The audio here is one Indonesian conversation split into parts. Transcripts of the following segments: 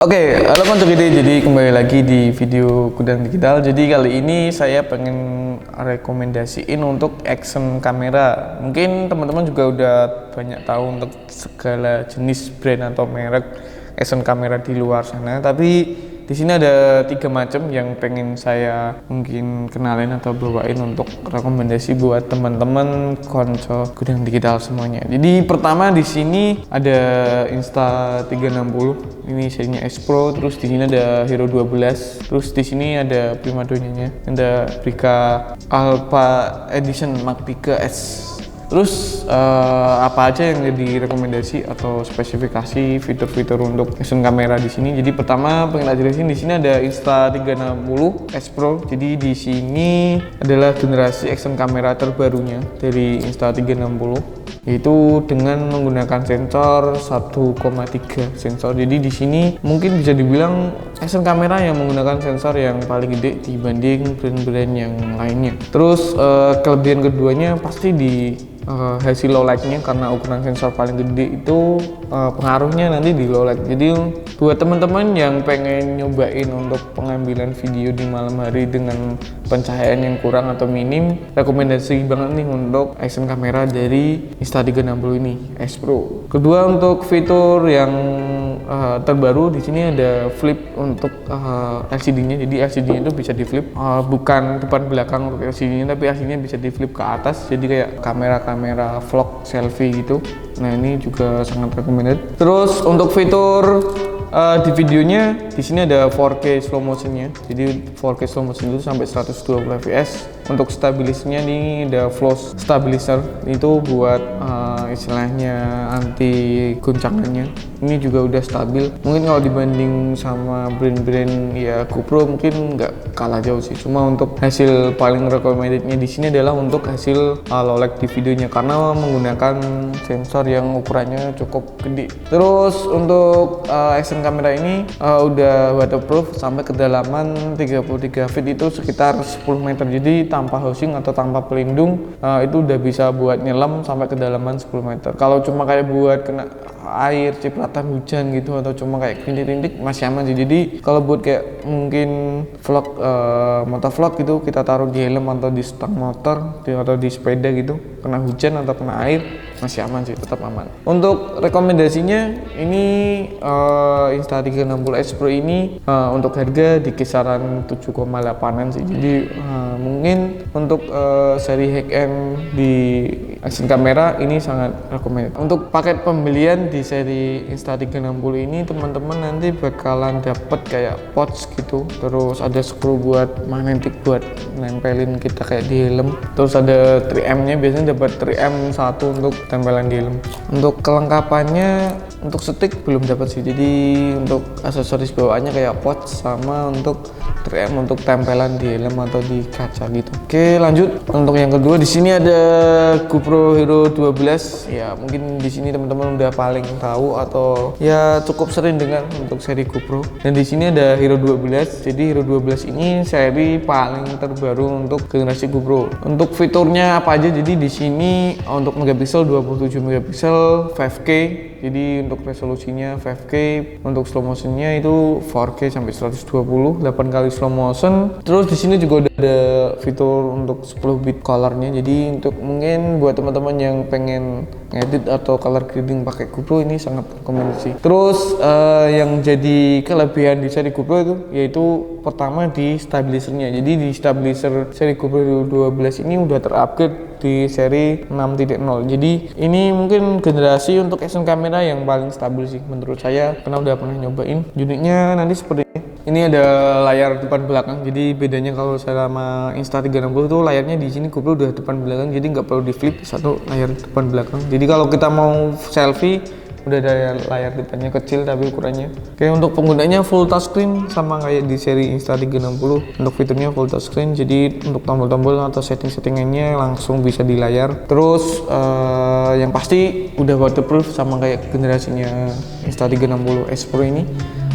Oke, halo Konco Gede. Jadi kembali lagi di video Gudang Digital. Jadi kali ini saya pengen rekomendasiin untuk action kamera. Mungkin teman-teman juga udah banyak tahu untuk segala jenis brand atau merek action kamera di luar sana. Tapi di sini ada 3 macam yang pengen saya mungkin kenalin atau bawain untuk rekomendasi buat teman-teman Konco Gudang Digital semuanya. Jadi pertama di sini ada Insta360. Ini serinya S Pro, terus di sini ada Hero 12, terus di sini ada primadonanya, ada Brica Alpha Edition Mark 3S. Terus apa aja yang jadi rekomendasi atau spesifikasi fitur-fitur untuk action kamera di sini? Jadi pertama pengen jelasin di sini ada Insta360 S Pro. Jadi di sini adalah generasi action kamera terbarunya dari Insta360, yaitu dengan menggunakan sensor 1,3 sensor. Jadi di sini mungkin bisa dibilang action kamera yang menggunakan sensor yang paling gede dibanding brand-brand yang lainnya. Terus kelebihan keduanya pasti di hasil low light-nya, karena ukuran sensor paling gede itu pengaruhnya nanti di low light. Jadi buat teman-teman yang pengen nyobain untuk pengambilan video di malam hari dengan pencahayaan yang kurang atau minim, rekomendasi banget nih untuk action kamera dari Insta360 ini S Pro. Kedua, untuk fitur yang terbaru di sini ada flip untuk LCD-nya. Jadi LCD-nya itu bisa di flip, bukan depan belakang untuk LCD-nya, tapi LCD-nya bisa di flip ke atas. Jadi kayak kamera vlog selfie gitu. Nah, ini juga sangat recommended. Terus untuk fitur di videonya di sini ada 4K slow motionnya. Jadi 4K slow motion itu sampai 120 fps. Untuk stabilisnya nih ada flow stabilizer, itu buat istilahnya anti guncangannya. Ini juga udah stabil. Mungkin kalau dibanding sama brand-brand ya GoPro mungkin nggak kalah jauh sih. Cuma untuk hasil paling recommendednya di sini adalah untuk hasil low light di videonya, karena menggunakan sensor yang ukurannya cukup gede. Terus untuk action kamera ini udah waterproof sampai kedalaman 33 feet, itu sekitar 10 meter. Jadi tanpa housing atau tanpa pelindung itu udah bisa buat nyelam sampai kedalaman 10 meter. Kalau cuma kayak buat kena air, cipratan hujan gitu, atau cuma kayak rintik-rintik masih aman sih. Jadi kalau buat kayak mungkin vlog, motovlog gitu, kita taruh di helm atau di stang motor atau di sepeda gitu, kena hujan atau kena air masih aman sih, tetap aman. Untuk rekomendasinya ini Insta360 S Pro ini untuk harga di kisaran 7,8an sih. Jadi mungkin untuk seri high-end di action kamera ini sangat recommended. Untuk paket pembelian di seri Insta360 ini teman-teman nanti bakalan dapet kayak pouch gitu, terus ada screw buat magnetic buat nempelin kita kayak di helm, terus ada 3M nya, biasanya dapat 3M satu untuk tempelan di helm. Untuk kelengkapannya, untuk stick belum dapat sih. Jadi untuk aksesoris bawaannya kayak pouch sama untuk 3M untuk tempelan di helm atau di kaca gitu. Oke, lanjut. Untuk yang kedua di sini ada GoPro Hero 12. Ya, mungkin di sini teman-teman udah paling tahu atau ya cukup sering dengar untuk seri GoPro. Dan di sini ada Hero 12. Jadi Hero 12 ini seri paling terbaru untuk generasi GoPro. Untuk fiturnya apa aja? Jadi di sini untuk megapiksel 27 megapiksel 5K. Jadi untuk resolusinya 5K, untuk slow motionnya itu 4K sampai 120, 8 kali slow motion. Terus di sini juga ada fitur untuk 10 bit colornya. Jadi untuk mungkin buat teman-teman yang pengen ngedit atau color grading pakai GoPro ini sangat rekomendasi. Terus yang jadi kelebihan di seri GoPro itu yaitu pertama di stabilizernya. Jadi di stabilizer seri GoPro 12 ini udah terupgrade di seri 6.0. Jadi ini mungkin generasi untuk action kamera yang paling stabil sih menurut saya, karena udah pernah nyobain. Unitnya nanti seperti ini ada layar depan belakang. Jadi bedanya kalau sama Insta360 tuh layarnya di sini GoPro udah depan belakang, jadi nggak perlu di flip, satu layar depan belakang. Jadi kalau kita mau selfie udah ada layar depannya kecil tapi ukurannya. Oke, untuk penggunanya full touchscreen sama kayak di seri Insta360. Untuk fiturnya full touchscreen, jadi untuk tombol-tombol atau setting-settingannya langsung bisa di layar. Terus yang pasti udah waterproof sama kayak generasinya Insta360 S Pro ini.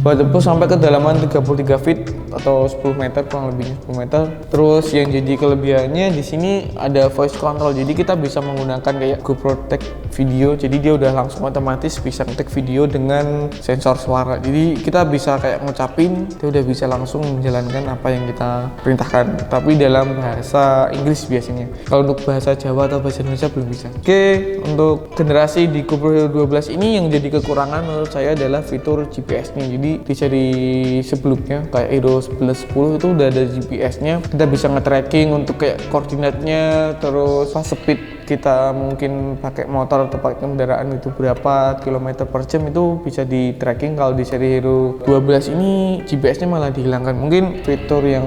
Waterproof sampai kedalaman 33 feet. atau 10 meter, kurang lebihnya 10 meter. Terus yang jadi kelebihannya di sini ada voice control, jadi kita bisa menggunakan kayak GoPro Tag video, jadi dia udah langsung otomatis bisa ngetek video dengan sensor suara, jadi kita bisa kayak ngucapin, dia udah bisa langsung menjalankan apa yang kita perintahkan, tapi dalam bahasa Inggris biasanya. Kalau untuk bahasa Jawa atau bahasa Indonesia belum bisa. Oke, untuk generasi di GoPro Hero 12 ini yang jadi kekurangan menurut saya adalah fitur GPS-nya. Jadi di seri sebelumnya kayak Hero 11 10 itu udah ada GPS-nya, kita bisa nge-tracking untuk kayak koordinatnya, terus pas speed kita mungkin pakai motor atau pakai kendaraan itu berapa kilometer per jam itu bisa di tracking. Kalau di seri Hero 12 ini GPS-nya malah dihilangkan. Mungkin fitur yang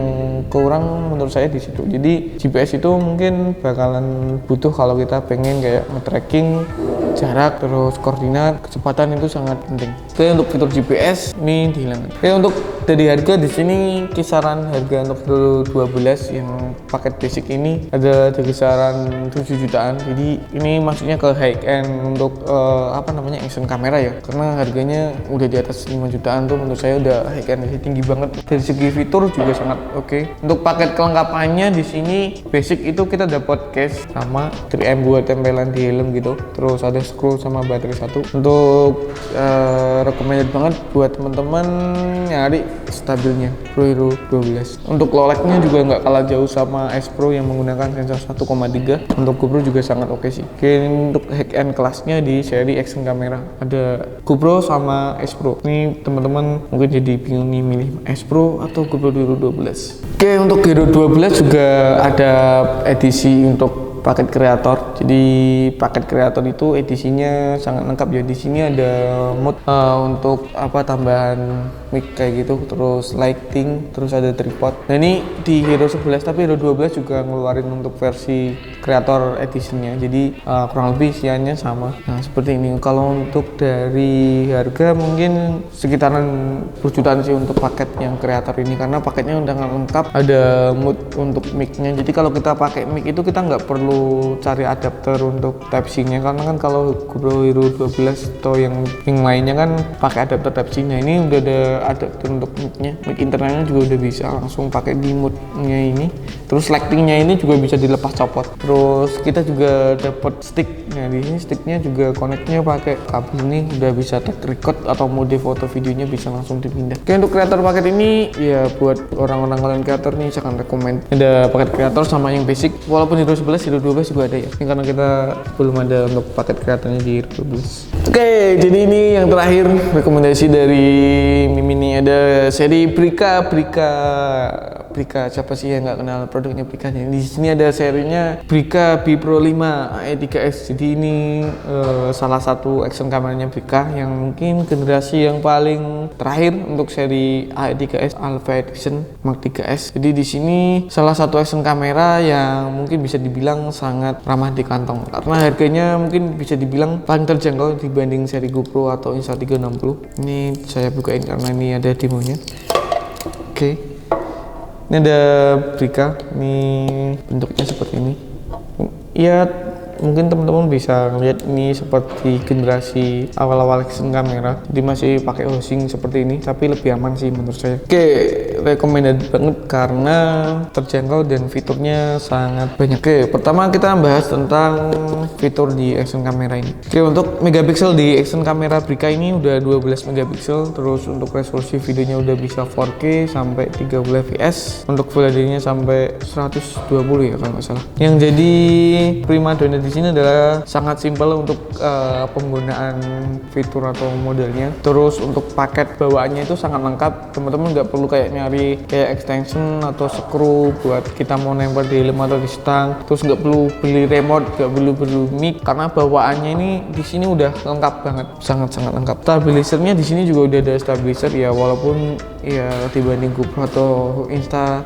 kurang menurut saya di situ. Jadi GPS itu mungkin bakalan butuh kalau kita pengen kayak nge-tracking jarak, terus koordinat, kecepatan itu sangat penting. Oke, untuk fitur GPS ini dihilangkan. Oke, untuk dari harga di sini kisaran harga untuk Hero 12 yang paket basic ini ada di kisaran 7 jutaan. Jadi ini maksudnya ke high end untuk action kamera ya, karena harganya udah di atas 5 jutaan tuh menurut saya udah high end, tinggi banget. Dari segi fitur juga sangat oke. Untuk paket kelengkapannya di sini basic itu kita dapat case sama 3M buat tempelan di helm gitu, terus ada screw sama baterai satu. Untuk recommended banget buat teman-teman nyari stabilnya Pro Hero 12. Untuk low light-nya juga nggak kalah jauh sama S Pro yang menggunakan sensor 1,3. Untuk GoPro juga sangat oke sih. Untuk high end kelasnya di seri action kamera ada GoPro sama S Pro. Ini teman-teman mungkin jadi bingung nih milih S Pro atau GoPro Hero 12. Oke, untuk Hero 12 juga ada edisi untuk paket kreator. Jadi paket kreator itu edisinya sangat lengkap ya. Di sini ada mode untuk tambahan mic kayak gitu, terus lighting, terus ada tripod. Nah ini di Hero 11, tapi Hero 12 juga ngeluarin untuk versi kreator edisinya. Jadi kurang lebih isiannya sama. Nah seperti ini. Kalau untuk dari harga mungkin sekitaran berjutaan sih untuk paket yang kreator ini, karena paketnya udah lengkap. Ada mode untuk mic-nya. Jadi kalau kita pakai mic itu kita nggak perlu cari adapter untuk Type-C-nya, karena kan kalau GoPro Hero 12 atau yang lainnya kan pakai adapter Type-C. Nah ini udah ada adapter untuk mic-nya, mic internalnya juga udah bisa langsung pakai di mode-nya ini. Terus lighting-nya ini juga bisa dilepas copot. Terus kita juga dapat stick. Nah di sini sticknya juga connect-nya pakai kabel ini, udah bisa tag record atau mode foto videonya bisa langsung dipindah. Oke, untuk kreator paket ini ya buat orang-orang konten kreator nih sangat rekomend. Ada paket kreator sama yang basic, walaupun Hero 11, Hero 12 juga ada ya. Ini karena kita belum ada untuk paket kreatornya di Hero 12. Oke, jadi ini yang terakhir rekomendasi dari Mimi nih, ada seri Brika. Siapa sih yang nggak kenal produknya Brika? Di sini ada serinya Brika B Pro 5 AE3S. Jadi ini salah satu action kameranya Brika yang mungkin generasi yang paling terakhir untuk seri AE3S Alpha Edition Mark 3S. Jadi di sini salah satu action kamera yang mungkin bisa dibilang sangat ramah di kantong, karena harganya mungkin bisa dibilang paling terjangkau dibanding seri GoPro atau Insta360. Ini saya bukain karena ini ada demonya. Oke. Ini ada Brika, ini bentuknya seperti ini. Ya mungkin teman-teman bisa lihat ini seperti generasi awal-awal action kamera, jadi masih pakai housing seperti ini, tapi lebih aman sih menurut saya. Oke, recommended banget karena terjangkau dan fiturnya sangat banyak. Oke, pertama kita bahas tentang fitur di action kamera ini. Oke, untuk megapiksel di action kamera Brika ini udah 12 megapiksel, terus untuk resolusi videonya udah bisa 4K sampai 30 fps, untuk Full HD-nya sampai 120 ya kalau nggak salah. Yang jadi prima donna di sini adalah sangat simpel untuk penggunaan fitur atau modelnya. Terus untuk paket bawaannya itu sangat lengkap. Teman-teman nggak perlu kayak nyari kayak extension atau screw buat kita mau nempel di helm atau di stang. Terus nggak perlu beli remote, nggak perlu mic, karena bawaannya ini di sini udah lengkap banget, sangat-sangat lengkap. Stabilizernya di sini juga udah ada stabilizer ya, walaupun ya dibanding GoPro atau Insta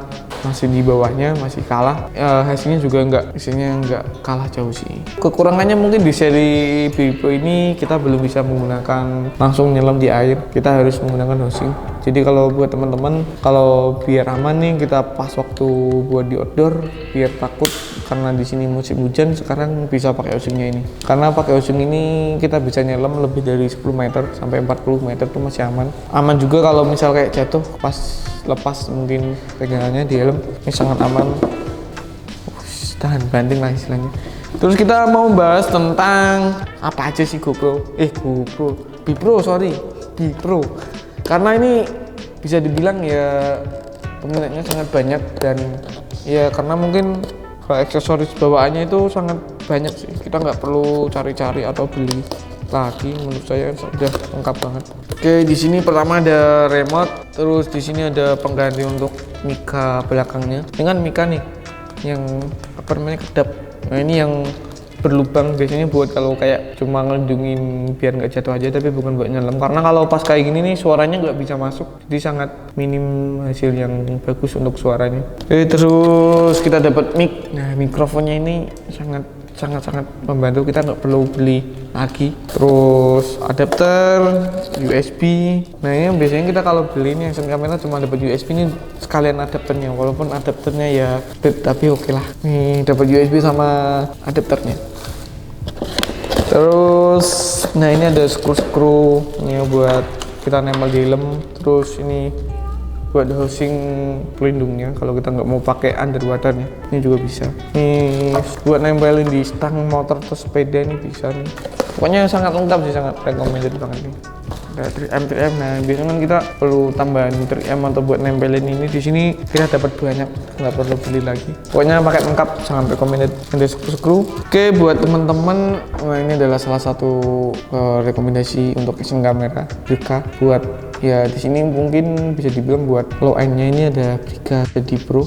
masih di bawahnya, masih kalah. Hasilnya juga nggak kalah jauh sih. Kekurangannya mungkin di seri B Pro ini kita belum bisa menggunakan langsung nyelam di air, kita harus menggunakan housing. Jadi kalau buat teman-teman, kalau biar aman nih kita pas waktu buat di outdoor, biar takut karena di sini musim hujan, sekarang bisa pakai housingnya ini. Karena pakai housing ini kita bisa nyelam lebih dari 10 meter sampai 40 meter tuh masih aman. Aman juga kalau misal kayak jatuh pas lepas mungkin pegangannya di helm. Ini sangat aman, tahan banting lah istilahnya. Terus kita mau bahas tentang apa aja sih GoPro, Bipro, karena ini bisa dibilang ya peminatnya sangat banyak, dan ya karena mungkin kalau aksesoris bawaannya itu sangat banyak sih, kita nggak perlu cari-cari atau beli lagi. Menurut saya sudah lengkap banget. Oke, di sini pertama ada remote, terus di sini ada pengganti untuk mika belakangnya dengan mika nih yang apa namanya, kedap. Nah ini yang berlubang, biasanya buat kalau kayak cuma ngelindungin biar nggak jatuh aja, tapi bukan buat nyelam, karena kalau pas kayak gini nih suaranya nggak bisa masuk, jadi sangat minim hasil yang bagus untuk suaranya. Oke, terus kita dapat mic. Nah mikrofonnya ini sangat membantu, kita nggak perlu beli lagi. Terus adapter USB. Nah ini biasanya kita kalau beli ini action kamera cuma dapat USB, ini sekalian adapternya, walaupun adapternya ya tapi oke lah. Nih dapat USB sama adapternya. Terus nah ini ada skru ini buat kita nempel di helm. Terus ini buat housing pelindungnya kalau kita nggak mau pakai underwaternya, ini juga bisa. Nih buat nempelin di stang motor atau sepeda ini bisa nih. Pokoknya sangat lengkap sih, sangat recommended banget nih. Ada 3M. Nah biasanya kan kita perlu tambahan 3M atau buat nempelin ini, di sini kita dapat banyak, nggak perlu beli lagi. Pokoknya paket lengkap, sangat recommended. Ada skru. Oke, buat teman-teman, nah ini adalah salah satu rekomendasi untuk action kamera Brika. Buat ya di sini mungkin bisa dibilang buat low end-nya ini ada Brika Steady Pro.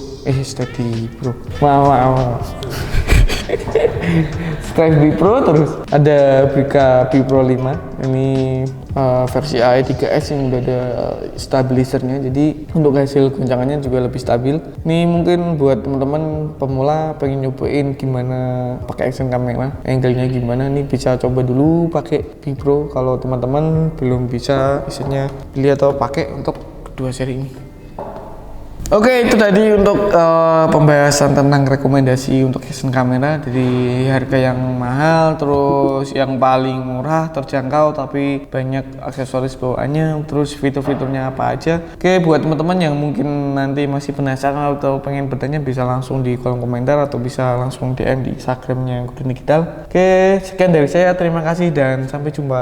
Steady Pro, terus ada Brika B Pro 5. Ini versi AE3S yang udah ada stabilizernya, jadi untuk hasil goncangannya juga lebih stabil. Ini mungkin buat teman-teman pemula pengen nyobain gimana pakai action kamera, angle-nya gimana, nih bisa coba dulu pakai B Pro. Kalau teman-teman belum bisa, biasanya beli atau pakai untuk kedua seri ini. Oke, itu tadi untuk pembahasan tentang rekomendasi untuk action kamera, dari harga yang mahal, terus yang paling murah, terjangkau, tapi banyak aksesoris bawaannya, terus fitur-fiturnya apa aja. Oke, buat teman-teman yang mungkin nanti masih penasaran atau pengen bertanya, bisa langsung di kolom komentar atau bisa langsung DM di Instagramnya Golden Digital. Oke, sekian dari saya, terima kasih dan sampai jumpa.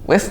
Wes.